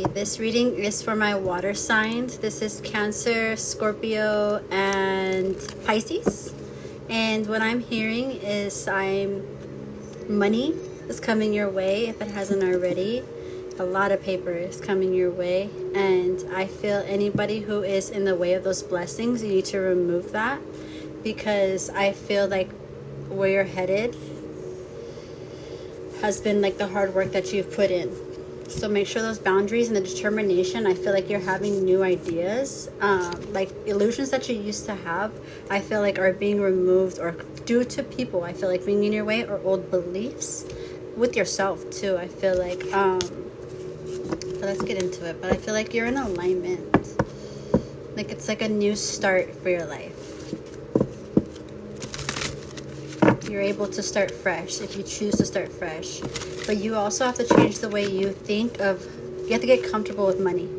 everybody. This reading is for my water signs. This is Cancer, Scorpio, and Pisces. And what I'm hearing is money is coming your way if it hasn't already. A lot of paper is coming your way. And I feel anybody who is in the way of those blessings, you need to remove that. Because I feel like where you're headed has been like the hard work that you've put in. So make sure those boundaries and the determination, I feel like you're having new ideas. Like illusions that you used to have, I feel like are being removed or due to people, I feel like being in your way, or old beliefs with yourself too. I feel like, but let's get into it. But I feel like you're in alignment. Like it's like a new start for your life. You're able to start fresh if you choose to start fresh. But you also have to change the way you think of, you have to get comfortable with money.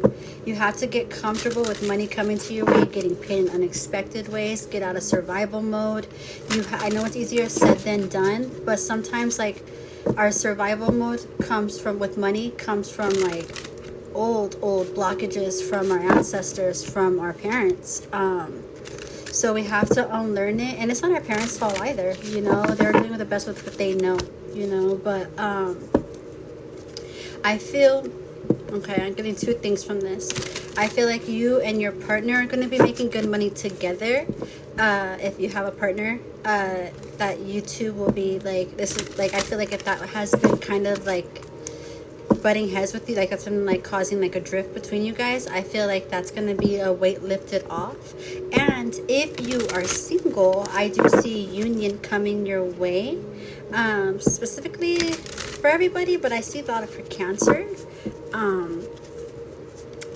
You have to get comfortable with money coming to your way, getting paid in unexpected ways, get out of survival mode. I know it's easier said than done, but sometimes like our survival mode comes from, with money, comes from like old blockages from our ancestors, from our parents. So we have to unlearn it, and it's not our parents' fault either. You know, they're doing the best with what they know. You know, but I feel, okay, I'm getting two things from this. I feel like you and your partner are going to be making good money together. If you have a partner, that you two will be like, this is like, I feel like if that has been kind of like butting heads with you, like that's been like causing like a drift between you guys, I feel like that's going to be a weight lifted off. And if you are single, I do see union coming your way, specifically for everybody, but I see a lot of for Cancer.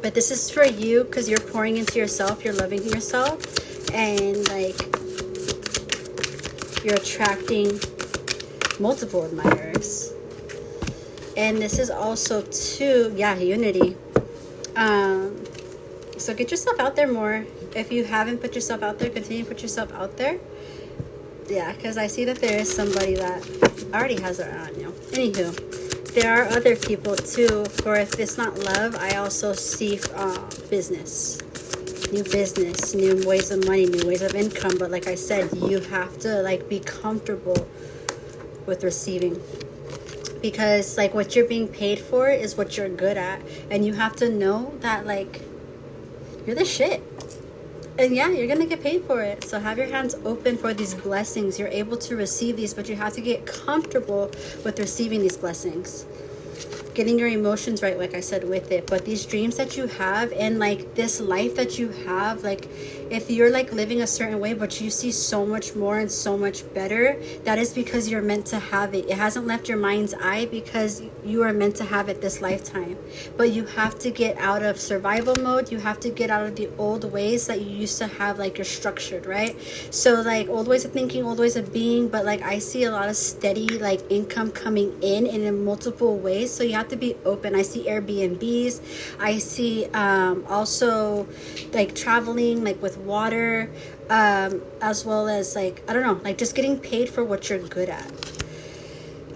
But this is for you because you're pouring into yourself, you're loving yourself, and like you're attracting multiple admirers. And this is also too, unity. So get yourself out there more. If you haven't put yourself out there, continue to put yourself out there. Yeah, because I see that there is somebody that already has their eye on you. Anywho, there are other people too. For if it's not love, I also see business. New ways of money, new ways of income. But like I said, you have to like be comfortable with receiving. Because like what you're being paid for is what you're good at, and you have to know that like you're the shit, and yeah, you're gonna get paid for it. So have your hands open for these blessings. You're able to receive these, but you have to get comfortable with receiving these blessings, getting your emotions right, like I said, with it. But these dreams that you have and like this life that you have, like if you're like living a certain way but you see so much more and so much better, that is because you're meant to have it. It hasn't left your mind's eye because you are meant to have it this lifetime. But you have to get out of survival mode. You have to get out of the old ways that you used to have, like you're structured, right? So like old ways of thinking, old ways of being. But like I see a lot of steady like income coming in multiple ways. So you have to be open. I see Airbnbs. I see also like traveling like with water, as well as like, I don't know, like just getting paid for what you're good at.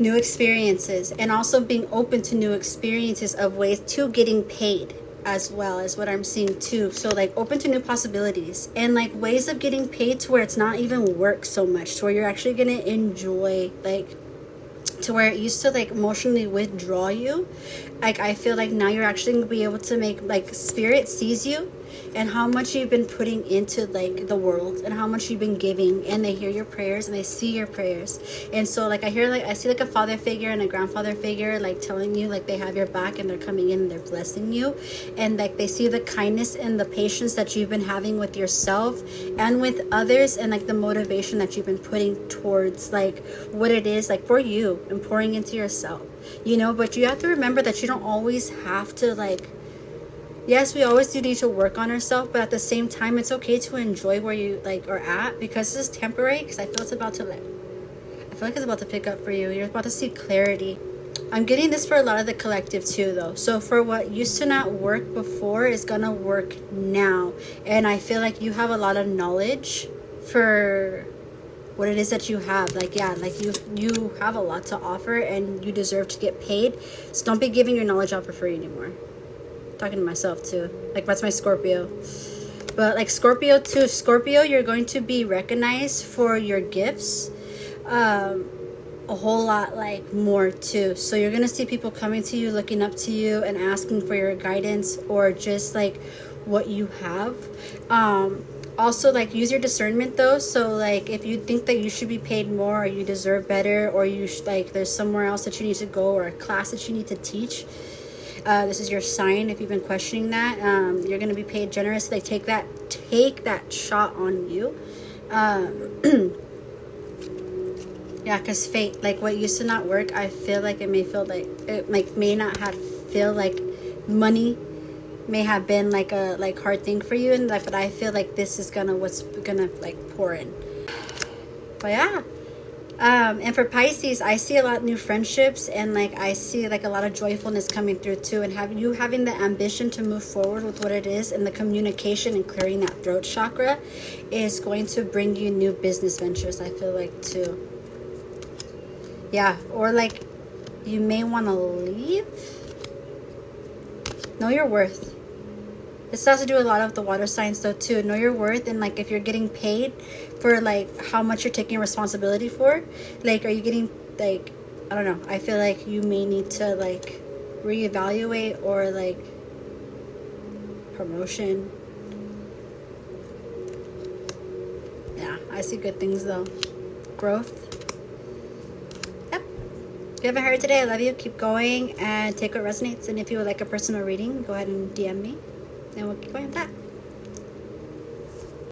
New experiences, and also being open to new experiences of ways to getting paid as well, as what I'm seeing too. So like open to new possibilities and like ways of getting paid to where it's not even work so much, to where you're actually gonna enjoy, like to where it used to like emotionally withdraw you. Like I feel like now you're actually gonna be able to make, like spirit sees you and how much you've been putting into like the world and how much you've been giving, and they hear your prayers and they see your prayers. And so like I see like a father figure and a grandfather figure like telling you like they have your back and they're coming in and they're blessing you, and like they see the kindness and the patience that you've been having with yourself and with others, and like the motivation that you've been putting towards like what it is like for you and pouring into yourself, you know. But you have to remember that you don't always have to like, yes, we always do need to work on ourselves, but at the same time, it's okay to enjoy where you like are at, because this is temporary. Because I feel it's about to I feel like it's about to pick up for you. You're about to see clarity. I'm getting this for a lot of the collective too, though. So for what used to not work before is gonna work now, and I feel like you have a lot of knowledge for what it is that you have. Like, yeah, like you have a lot to offer and you deserve to get paid. So don't be giving your knowledge out for free anymore. talking to myself too. Like, that's my Scorpio. But like Scorpio too. Scorpio, you're going to be recognized for your gifts. A whole lot like more too. So you're gonna see people coming to you, looking up to you, and asking for your guidance or just like what you have. Also, like, use your discernment though. So like, if you think that you should be paid more, or you deserve better, or you like there's somewhere else that you need to go, or a class that you need to teach, this is your sign. If you've been questioning that, you're gonna be paid generously. Like, take that shot on you. Yeah, because fate, like what used to not work, I feel like it may feel like it like may not have feel like money may have been like a hard thing for you, and like, but I feel like this is what's gonna like pour in. But yeah, and for Pisces, I see a lot of new friendships, and like I see like a lot of joyfulness coming through too, and having the ambition to move forward with what it is, and the communication and clearing that throat chakra is going to bring you new business ventures, I feel like too. Yeah, or like you may want to leave. Know your worth. This has to do a lot of the water signs though too. Know your worth, and like if you're getting paid for like how much you're taking responsibility for, like are you getting like, I don't know, I feel like you may need to like reevaluate, or like promotion. Yeah, I see good things though. Growth. If you haven't heard today, I love you. Keep going and take what resonates. And if you would like a personal reading, go ahead and DM me, and we'll keep going with that.